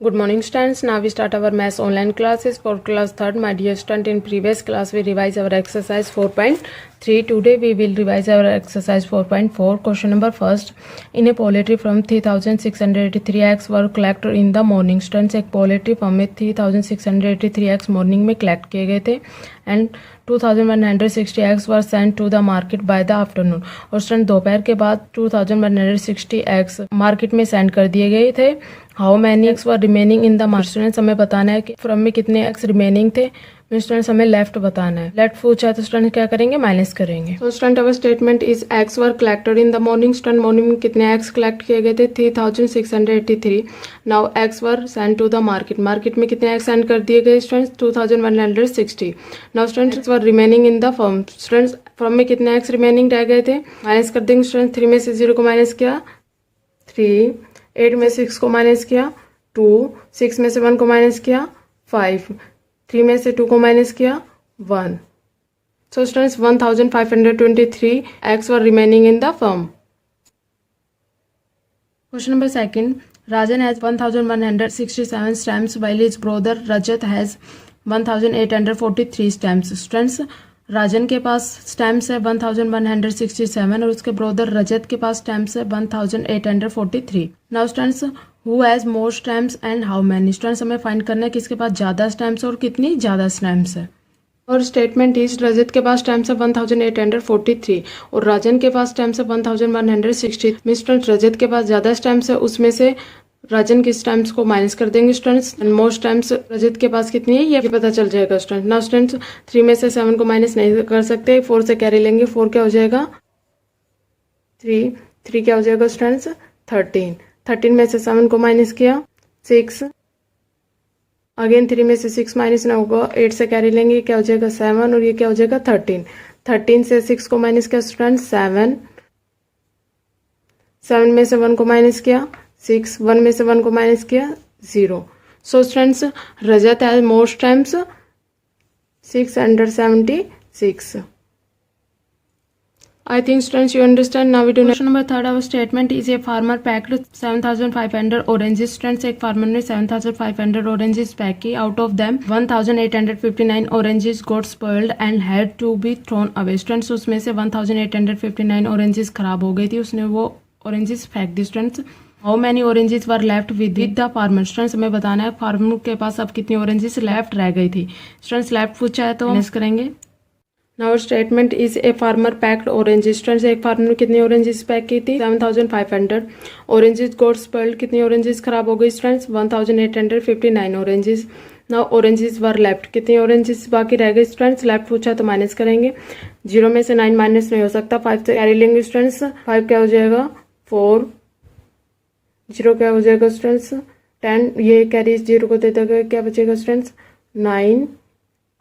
Good morning students. Now we start our maths online classes for class 3rd. My dear student, in previous class we revise our exercise 4.3. Today we will revise our exercise 4.4. Question number first. In a poultry farm 3683 eggs were collected in the morning. Students, एक poultry farm में 3683 eggs morning में collect किए गए थे and 2160 eggs were sent to the market by the afternoon. और student दोपहर के बाद 2160 eggs मार्केट में सेंड कर दिए गए थे. How many eggs were remaining in the market. Students हमें बताना है कि फ्रॉम में कितने एग्स रिमेनिंग थे. स्टूडेंट्स हमें लेफ्ट बताना है. लेफ्ट पूछा है तो स्टूडेंट क्या करेंगे, माइनस करेंगे. तो student our statement is eggs were collected in the morning. Student morning में कितने एग्स कलेक्ट किए गए थे, 3683. Now eggs were send to the market. Market में कितने एग्स सेंड कर दिए गए students, 2160. Now students were remaining in the farm. Students farm में कितने एग्स रिमेनिंग रह गए थे, माइनस कर देंगे. स्टूडेंट 3 में से 0 को माइनस किया 3, 8 में 6 को माइनस किया 2, 6 में से 1 को माइनस किया 5, 3 में से 2 को माइनस किया 1. So students 1523 eggs were remaining in the firm. Question number second. Rajan has 1167 stamps while his brother Rajat has 1843 stamps. Students राजन के पास स्टैम्प्स है 1167 और उसके ब्रदर रजत के पास स्टैम्प्स है 1843. Now students who has more stamps and how many. Students हमें find करना है किसके पास ज़्यादा स्टैम्प्स और कितनी ज़्यादा स्टैम्प्स है. और स्टेटमेंट इज रजत के पास स्टैम्प्स है 1843 और राजन के पास स्टैम्प्स है 1160. स्टूडेंट्स रजत के पास ज़्यादा स्टैम्प्स है, उसमें से राजन के स्टैम्प्स को माइनस कर देंगे स्टूडेंट्स. मोर स्टैम्प्स रजत के पास कितनी है ये पता चल जाएगा स्टूडेंट. नाउ स्टूडेंट्स 3 में से 7 को माइनस नहीं कर सकते, 4 से कैरी लेंगे. 4 क्या हो जाएगा 3 क्या हो जाएगा स्टूडेंट्स 13 में से 7 को माइनस किया 6, अगेन 3 में से 6 माइनस ना होगा, 8 से कैरी लेंगे, क्या हो जाएगा 7 और ये क्या हो जाएगा 13 से 6 को माइनस किया स्टूडेंट 7 में से 1 को माइनस किया 6, 1 में से 1 को माइनस किया 0. So students Rajat has more stamps 676. I think students you understand. Now we do question number 3rd. Our statement is a farmer packed 7500 oranges. Students एक farmer ने 7500 oranges पैक की. Out of them 1859 oranges got spoiled and had to be thrown away. Students उसमें से 1859 oranges खराब हो गई थी, उसने वो oranges फेंक दी. Students how many oranges were left with the farmer. Students हमें बताना है फार्मर के पास अब कितनी oranges लेफ्ट रह गई थी. स्टूडेंट्स लेफ्ट पूछा है तो माइनस करेंगे. Now statement is a farmer packed oranges. Students एक फार्मर ने कितनी ऑरेंजेस पैक की थी 7500. ऑरेंजेस गॉट स्पॉइल्ड, कितनी ऑरेंजेस खराब हो गई स्टूडेंट्स 1859 ऑरेंजेस. नाउ ऑरेंजेस वर लेफ्ट, कितनी ऑरेंजेस बाकी रह गई स्टूडेंट्स, लेफ्ट पूछा तो माइनस करेंगे. 0 में से 9 माइनस नहीं हो सकता, 5 से कैरी लेंगे स्टूडेंट्स. 5 क्या हो जाएगा 4, 0 क्या हो जाएगा स्टूडेंट्स 10, ये कैरी 0 को देते गए, क्या बचेगा स्टूडेंट्स 9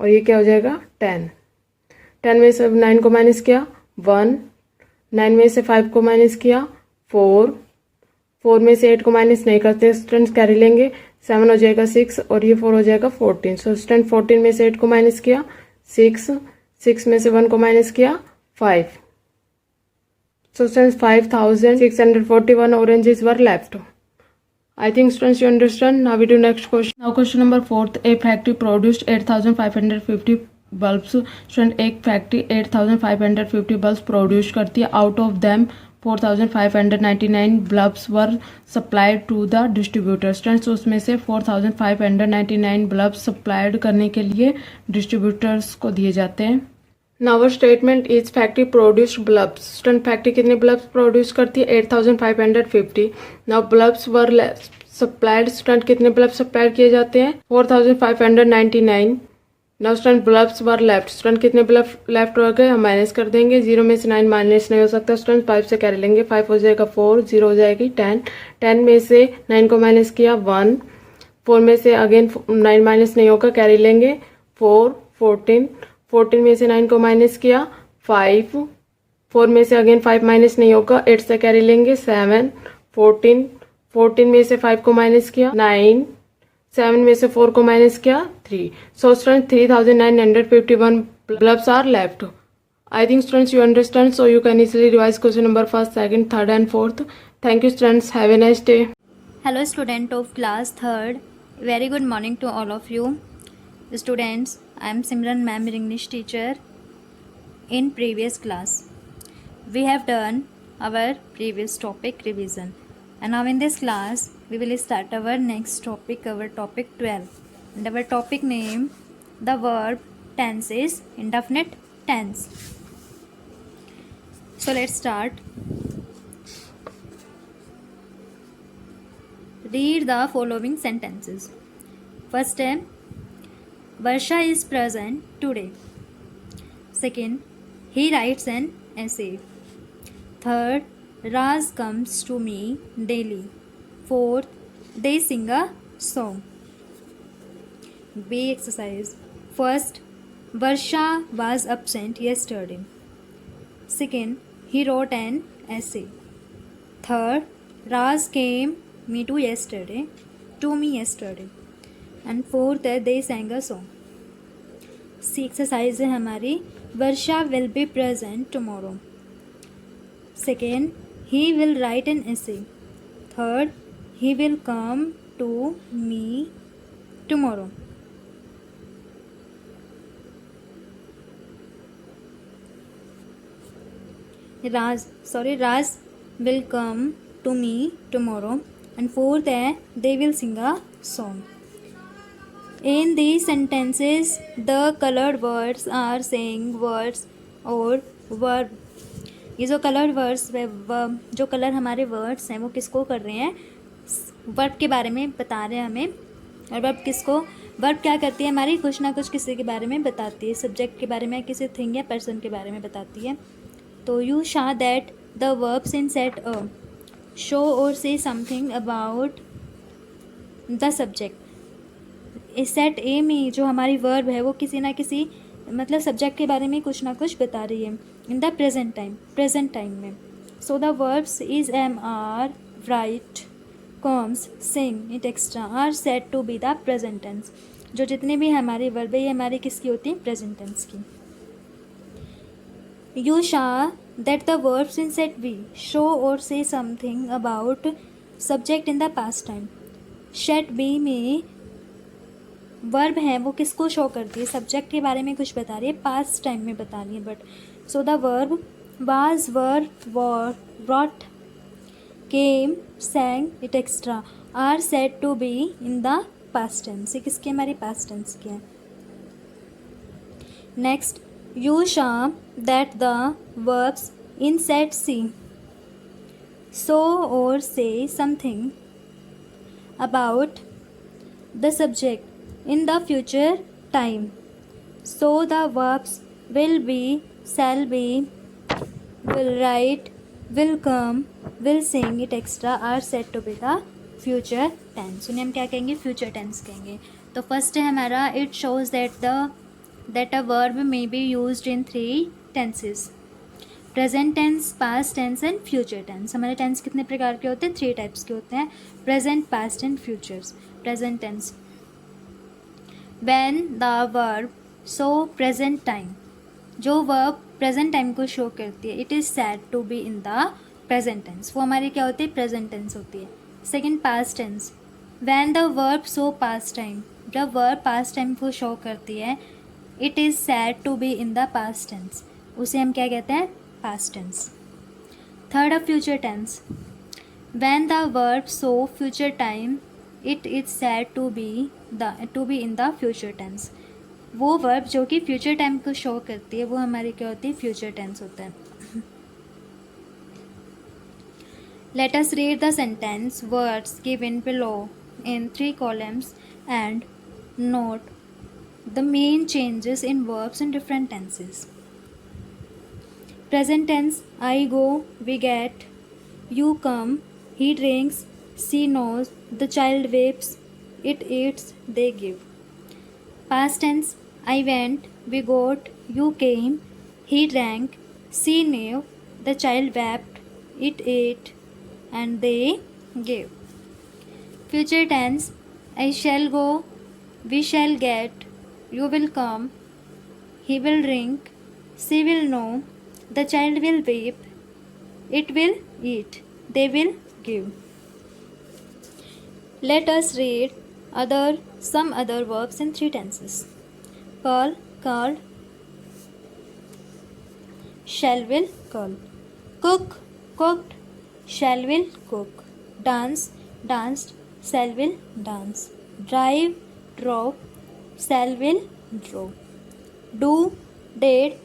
और ये क्या हो जाएगा 10 में से 9 को माइनस किया 1, 9 में से 5 को माइनस किया 4 में से 8 को माइनस नहीं करते स्टूडेंट्स, कैरी लेंगे 7 हो जाएगा 6 और ये 4 हो जाएगा 14. सो स्टूडेंट 14 में से 8 को माइनस किया 6 में से 1 को माइनस किया 5. So students 5641 oranges were left. I think students you understand. Now we do next question. Now question number 4th. A factory produced 8550 bulbs. Student एक फैक्ट्री 8550 bulbs प्रोड्यूस करती है. Out of them 4599 bulbs were supplied to the distributor. Students उसमें से 4599 bulbs supplied करने के लिए distributors को दिए जाते हैं. Now our statement is factory produced bulbs. Student factory कितने bulbs प्रोड्यूस करती है 8550. Now bulbs were supplied. Student कितने bulbs सप्लाइड किए जाते हैं 4599. Now student bulbs were left. Student कितने bulbs लेफ्ट रह गए, हम माइनस कर देंगे. 0 में से 9 माइनस नहीं हो सकता स्टूडेंट, 5 से कैरी लेंगे. 5 हो जाएगा 4, 0 हो जाएगी 10 में से 9 को माइनस किया 1, 4 में से अगेन 9 माइनस नहीं होगा, कैरी लेंगे 4, 14 में से 9 को माइनस किया 5, 4 में से अगेन 5 माइनस नहीं होगा, 8 से कैरी लेंगे 7, 14 में से 5 को माइनस किया 9, 7 में से 4 को माइनस किया 3. So student 3951 bulbs are left. I think students you understand, so you can easily revise question number 1st, 2nd, 3rd and 4th. Thank you students. Have a nice day. Hello student of class 3rd. Very good morning to all of you. Students, I am Simran ma'am, your English teacher. In previous class, we have done our previous topic revision. And now in this class, we will start our next topic, our topic 12. And our topic name, the verb tense is indefinite tense. So let's start. Read the following sentences. First, Varsha is present today. Second, he writes an essay. Third, Raz comes to me daily. Fourth, they sing a song. B exercise. First, Varsha was absent yesterday. Second, he wrote an essay. Third, Raz came to me yesterday. And fourth, they sang a song. C exercise है हमारी Varsha will be present tomorrow. Second, he will write an essay. Third, he will come to me tomorrow. Raj will come to me tomorrow. And fourth है they will sing a song. In these sentences, the colored words are saying words और verb. ये जो colored words जो colour हमारे words हैं वो किसको कर रहे हैं, verb के बारे में बता रहे हैं हमें. और verb क्या करती है हमारी, कुछ ना कुछ किसी के बारे में बताती है, subject के बारे में, किसी thing या person के बारे में बताती है. तो you show that the verbs in set A show or say something about the subject. इस सेट ए में जो हमारी वर्ब है वो किसी ना किसी मतलब सब्जेक्ट के बारे में कुछ ना कुछ बता रही है. इन द प्रेजेंट टाइम में. So the verbs is am are, right, comes, sing, it extra are set to be the present tense. जो जितने भी हमारी वर्ब है ये हमारी किसकी होती है, प्रेजेंट टेंस की. You saw that the verbs in set B show or say something about subject in the past time. Set B में वर्ब है वो किसको शो करती है, सब्जेक्ट के बारे में कुछ बता रही है, पास्ट टाइम में बता रही है. But so the verb was, were, brought, came, sang, it extra are said to be in the past tense. ये किसकी, हमारी पास्ट टेंस की है. Next, you saw that the verbs in set C show or say something about the subject in the future time. So the verbs will be, shall be, will write, will come, will sing, it extra are said to be the future tense. उन्हें हम क्या कहेंगे, future tense कहेंगे. तो first है हमारा it shows that a verb may be used in 3 tenses. Present tense, past tense and future tense. हमारे tense कितने प्रकार के होते हैं, 3 टाइप्स के होते हैं, present, past and futures. Present tense, when the verb show present time, जो verb present time को show करती है, it is said to be in the present tense. वो हमारी क्या होती है, present tense होती है. Second, past tense, when the verb show past time, जब verb past time को show करती है, it is said to be in the past tense. उसे हम क्या कहते हैं, past tense. Third, future tense, when the verb show future time, it is said to be in the future tense. वो verb जो कि future time को show करती है वो हमारी क्या होती है, future tense होता है. Let us read the sentence words given below in 3 columns and note the main changes in verbs in different tenses. Present tense, I go, we get, you come, he drinks, she knows, the child weeps, it eats, they give. Past tense, I went, we got, you came, he drank, she knew, the child wept, it ate, and they gave. Future tense, I shall go, we shall get, you will come, he will drink, she will know, the child will weep, it will eat, they will give. Let us read some other verbs in 3 tenses. Curl, curled. Shall, will, curl. Cook, cooked. Shall, will, cook. Dance, danced. Shall, will, dance. Drive, drove. Shall, will, drove. Do, did.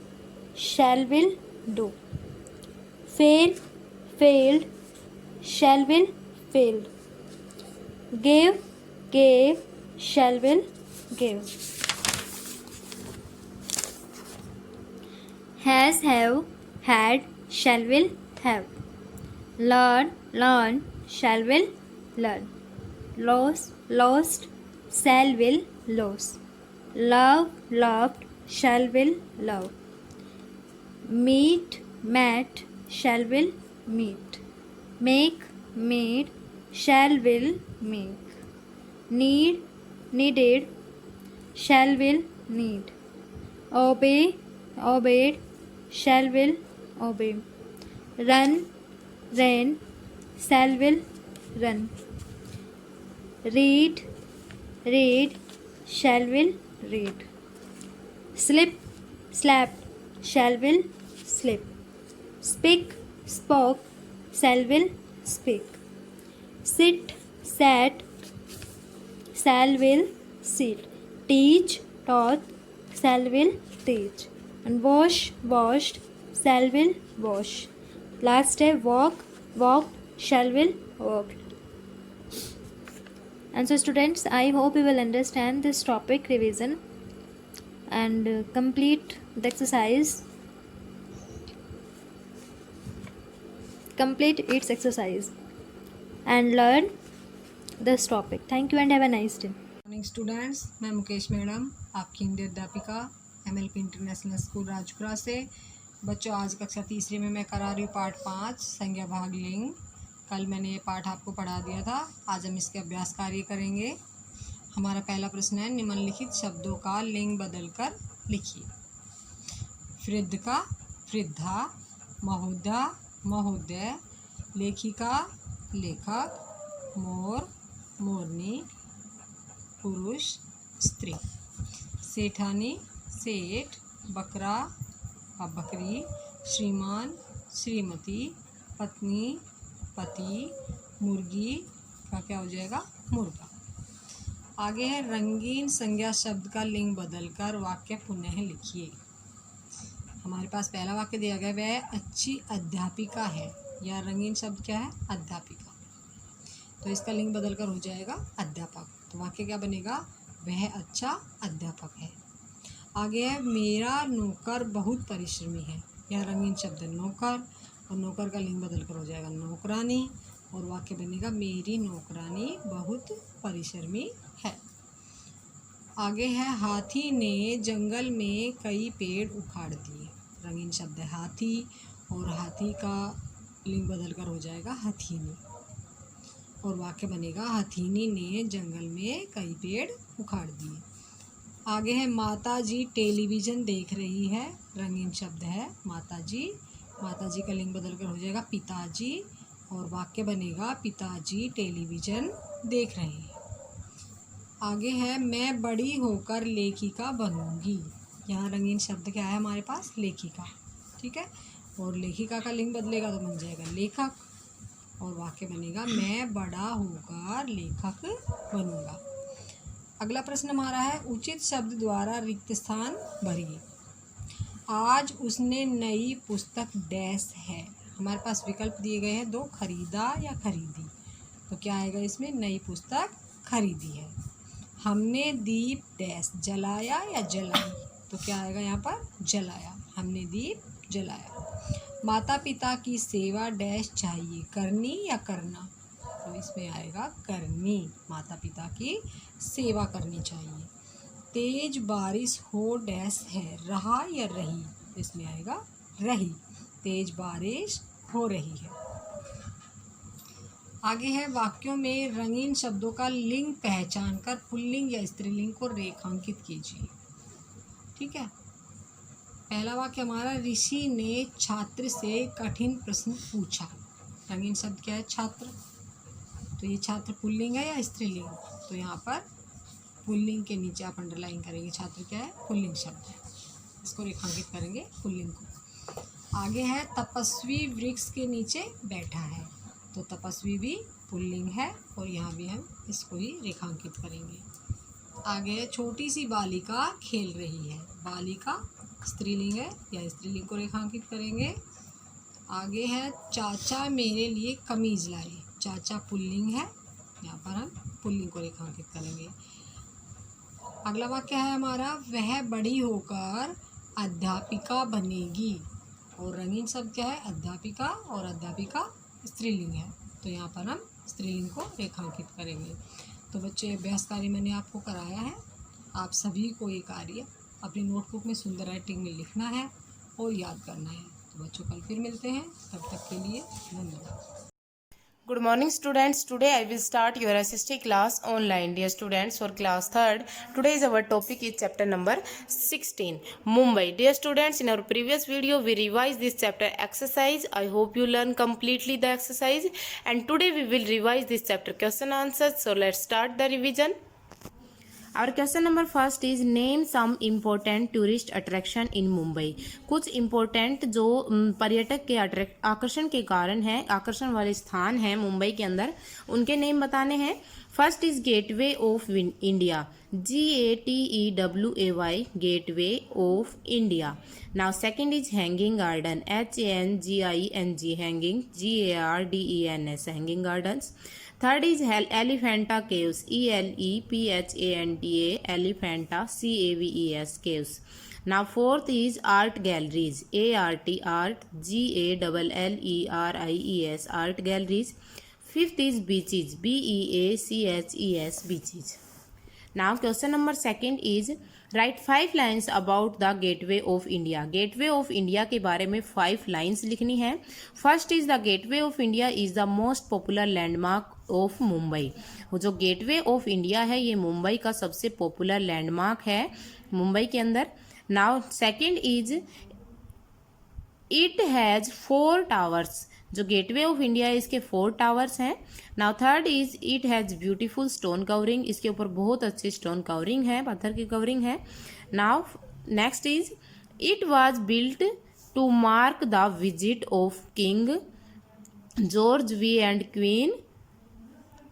Shall, will, do. Fail, failed. Shall, will, failed. Give, gave. Shall, will, gave. Has, have, had. Shall, will, have. Learn, learn. Shall, will, learn. Lost, lost. Shall, will, lose. Love, loved. Shall, will, love. Meet, met. Shall, will, meet. Make, made. Shall, will, make. Need, needed. Shall, will, need. Obey, obeyed. Shall, will, obey. Run, ran. Shall, will, run. Read, read. Shall, will, read. Slip, slept. Shall, will, slip. Speak, spoke. Shall, will, speak. Sit, sat. Shall, will, sit. Teach, taught. Shall, will, teach. And wash, washed. Shall, will, wash. Last step, walk, walked. Shall, will, walked. And so students, I hope you will understand this topic revision and complete the exercise. Complete its exercise and learn this topic. Thank you and have a nice day. Morning students, मैं Mukesh madam, आपकी हिंदी अध्यापिका MLP international school Rajpura से। बच्चों, आज कक्षा तीसरी में मैं करा रही हूँ पाठ 5 संज्ञा भाग लिंग। कल मैंने ये पाठ आपको पढ़ा दिया था। आज हम इसके अभ्यास कार्य करेंगे। हमारा पहला प्रश्न है, निम्नलिखित शब्दों का लिंग बदलकर लिखिए। वृद्ध का वृद्धा, महोदया महोदय, लेखिका लेखक, मोर मोरनी, पुरुष स्त्री, सेठानी सेठ, बकरा व बकरी, श्रीमान श्रीमती, पत्नी पति, मुर्गी का क्या हो जाएगा, मुर्गा। आगे है, रंगीन संज्ञा शब्द का लिंग बदलकर वाक्य पुनः लिखिए। हमारे पास पहला वाक्य दिया गया वह अच्छी अध्यापिका है। यह रंगीन शब्द क्या है, अध्यापिका। तो इसका लिंग बदलकर हो जाएगा अध्यापक। तो वाक्य क्या बनेगा, वह अच्छा अध्यापक है। आगे है, मेरा नौकर बहुत परिश्रमी है। यह रंगीन शब्द है नौकर, और नौकर का लिंग बदलकर हो जाएगा नौकरानी, और वाक्य बनेगा मेरी नौकरानी बहुत परिश्रमी है। आगे है, हाथी ने जंगल में कई पेड़ उखाड़ दिए। रंगीन शब्द है हाथी, और हाथी का लिंग बदलकर हो जाएगा हथीनी, और वाक्य बनेगा हथीनी ने जंगल में कई पेड़ उखाड़ दिए। आगे है, माताजी टेलीविज़न देख रही है। रंगीन शब्द है माताजी, माताजी का लिंग बदलकर हो जाएगा पिताजी, और वाक्य बनेगा पिताजी टेलीविज़न देख रहे हैं। आगे है, मैं बड़ी होकर लेखिका बनूंगी। यहाँ रंगीन शब्द क्या है हमारे पास, लेखिका। ठीक है, और लेखिका का लिंग बदलेगा तो बन जाएगा लेखक, और वाक्य बनेगा मैं बड़ा होकर लेखक बनूंगा। अगला प्रश्न हमारा है, उचित शब्द द्वारा रिक्त स्थान भरिए। आज उसने नई पुस्तक डैश है। हमारे पास विकल्प दिए गए हैं 2, खरीदा या खरीदी। तो क्या आएगा इसमें, नई पुस्तक खरीदी है। हमने दीप डैश जलाया या जलाई। तो क्या आएगा यहाँ पर, जलाया। हमने दीप जलाया। माता पिता की सेवा डैश चाहिए, करनी या करना। तो इसमें आएगा करनी, माता पिता की सेवा करनी चाहिए। तेज बारिश हो डैश है, रहा या रही। तो इसमें आएगा रही, तेज बारिश हो रही है। आगे है, वाक्यों में रंगीन शब्दों का लिंग पहचान कर पुल्लिंग या स्त्रीलिंग को रेखांकित कीजिए। ठीक है, पहला वाक्य हमारा, ऋषि ने छात्र से कठिन प्रश्न पूछा। रंगीन शब्द क्या है, छात्र। तो ये छात्र पुल्लिंग है या स्त्रीलिंग, तो यहाँ पर पुल्लिंग के नीचे आप अंडरलाइन करेंगे छात्र क्या है, पुल्लिंग शब्द है, इसको रेखांकित करेंगे पुल्लिंग को। आगे है तपस्वी वृक्ष के नीचे बैठा है, तो तपस्वी भी पुल्लिंग है और यहाँ भी हम इसको ही रेखांकित करेंगे। आगे छोटी सी बालिका खेल रही है, बालिका स्त्रीलिंग है या स्त्रीलिंग को रेखांकित करेंगे। आगे है चाचा मेरे लिए कमीज लाए, चाचा पुल्लिंग है, यहाँ पर हम पुल्लिंग को रेखांकित करेंगे। अगला वाक्य है हमारा, वह बड़ी होकर अध्यापिका बनेगी, और रंगीन शब्द क्या है, अध्यापिका, और अध्यापिका स्त्रीलिंग है, तो यहाँ पर हम स्त्रीलिंग को रेखांकित करेंगे। तो बच्चे अभ्यास कार्य मैंने आपको कराया है, आप सभी को ये कार्य अपनी नोटबुक में सुंदर राइटिंग में लिखना है और याद करना है। तो बच्चों कल फिर मिलते हैं, तब तक के लिए धन्यवाद। Good morning students. Today I will start your SST class online. Dear students, for class 3rd, today's our topic is chapter number 16, Mumbai. Dear students, in our previous video we revised this chapter exercise. I hope you learn completely the exercise, and today we will revise this chapter question answers. So let's start the revision. Our question number first is name some important tourist attraction in Mumbai. कुछ important जो पर्यटक के आकर्षण के कारण है, आकर्षण वाले स्थान हैं मुंबई के अंदर, उनके नेम बताने हैं। First is Gateway of India, GATEWAY, gateway of India. Now second is Hanging garden, HANGING, hanging, GARDENS, hanging gardens. Third is Elephanta caves, ELEPHANTA, Elephanta, CAVES, caves. Now fourth is art galleries, ART, art, GALLERIES, art galleries. Fifth is beaches, BEACHES, beaches. Now question number second is write 5 lines about the Gateway of India. Gateway of India के बारे में 5 lines लिखनी है। First is the Gateway of India is the most popular landmark of Mumbai. जो gateway of India है ये मुंबई का सबसे पॉपुलर लैंडमार्क है मुंबई के अंदर। Now second is it has 4 towers, जो गेटवे ऑफ इंडिया है इसके 4 टावर्स हैं। Now third is it has beautiful stone covering, इसके ऊपर बहुत अच्छी स्टोन कवरिंग है, पत्थर की कवरिंग है। Now next is it was built to mark the visit of King George V and Queen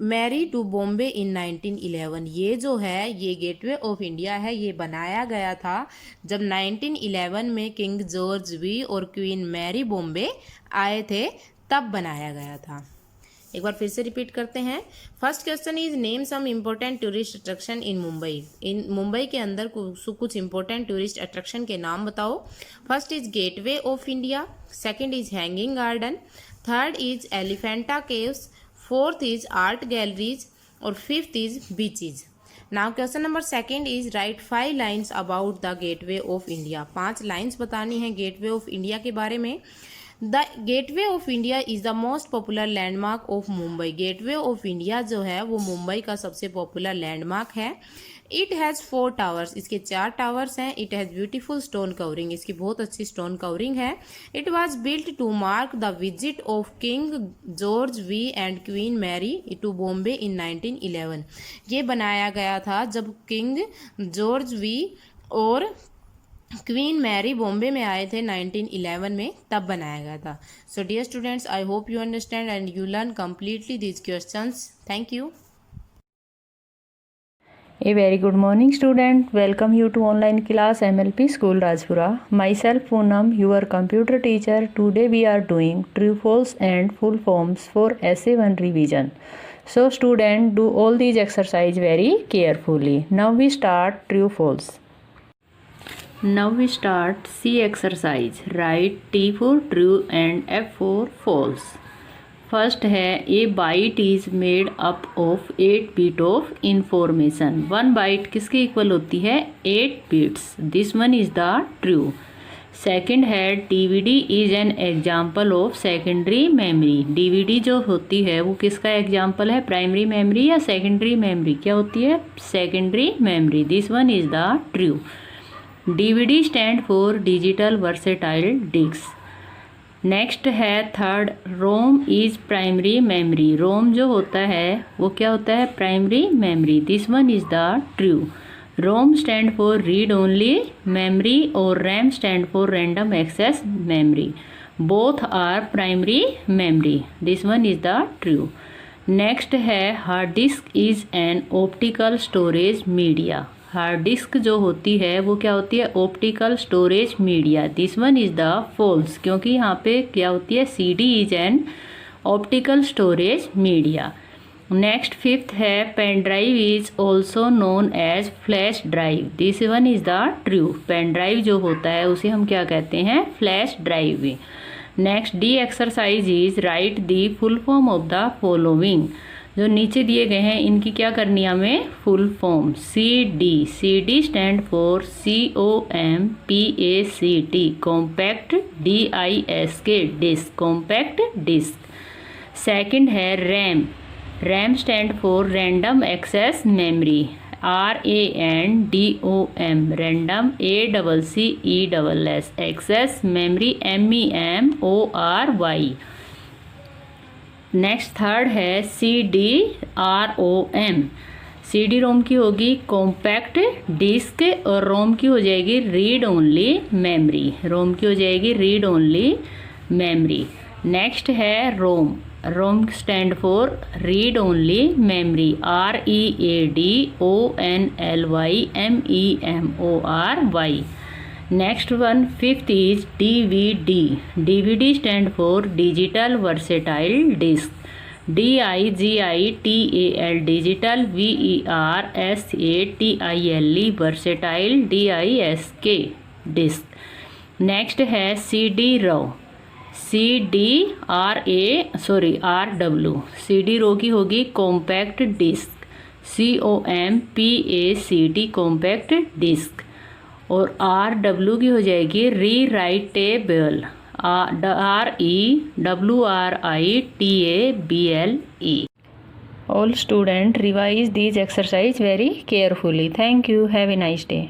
Mary to Bombay in 1911। ये जो है ये गेटवे ऑफ इंडिया है, ये बनाया गया था जब 1911 में किंग जॉर्ज वी और क्वीन मैरी बॉम्बे आए थे, तब बनाया गया था। एक बार फिर से रिपीट करते हैं। First question is name some important tourist attraction in Mumbai. In Mumbai के अंदर कुछ इम्पोर्टेंट टूरिस्ट अट्रैक्शन के नाम बताओ। First is Gateway of India, second is Hanging Garden, third is Elephanta Caves, fourth is art galleries और fifth is beaches. Now question number second is write 5 lines about the Gateway of India. 5 lines बतानी है Gateway of India के बारे में। The Gateway of India is the most popular landmark of Mumbai. Gateway of India जो है वो मुंबई का सबसे पॉपुलर लैंडमार्क है। इट हैज़ 4 टावर्स, इसके 4 टावर्स हैं। It has beautiful stone covering, इसकी बहुत अच्छी स्टोन कवरिंग है। It was built to mark the visit of King George V and Queen Mary to Bombay in 1911। ये बनाया गया था जब किंग जॉर्ज वी और क्वीन मैरी बॉम्बे में आए थे 1911 में, तब बनाया गया था। So dear students, I hope you understand and you learn completely these questions. Thank you. A very good morning student, welcome you to online class MLP School Rajpura. Myself Poonam, your computer teacher. Today we are doing true false and full forms for essay 1 revision. So student, do all these exercise very carefully. Now we start true false. Now we start C exercise. Write T for true and F for false. First है a byte is made up of 8 bit of information. 1 byte किसके equal होती है? 8 bits. This one is the true. Second है DVD is an example of secondary memory. DVD जो होती है वो किसका एग्जाम्पल है? प्राइमरी मेमोरी या सेकेंडरी मेमोरी? क्या होती है? Secondary memory. This one is the true. DVD stand for digital versatile disc. Next है third, Rome is primary memory. ROM जो होता है वो क्या होता है? Primary memory. This one is the true. ROM stand for read only memory और RAM stand for random access memory. Both are primary memory. This one is the true. Next है hard disk is an optical storage media. Hard disk जो होती है वो क्या होती है? Optical storage media. This one is the false, क्योंकि यहाँ पे क्या होती है? CD is an optical storage media. Next fifth है pen drive is also known as flash drive. This one is the true. Pen drive जो होता है उसे हम क्या कहते हैं? फ्लैश ड्राइव भी। Next D exercise is write the full form of the following. जो नीचे दिए गए हैं इनकी क्या करनी है हमें? Full form. CD stand for COMPACT compact, DISK disc, compact disc. Second है RAM stand for random access memory, RANDOM random, ACCESS access memory, MEMORY। Next third है CD-ROM। CD-ROM की होगी कॉम्पैक्ट डिस्क और रोम की हो जाएगी रीड ओनली मेमोरी। रोम की हो जाएगी रीड ओनली मेमोरी। नेक्स्ट है ROM stand for read only memory, READONLY MEMORY। Next one fifth is DVD stand for digital versatile disk, DIGITAL digital, VERSATILE versatile, DISK disk. Next है RW। CD-ROW की होगी compact disk, COMPACT compact disk. और RW की हो जाएगी rewritable, REWRITABLE। All students revise these exercise very carefully. Thank you. Have a nice day.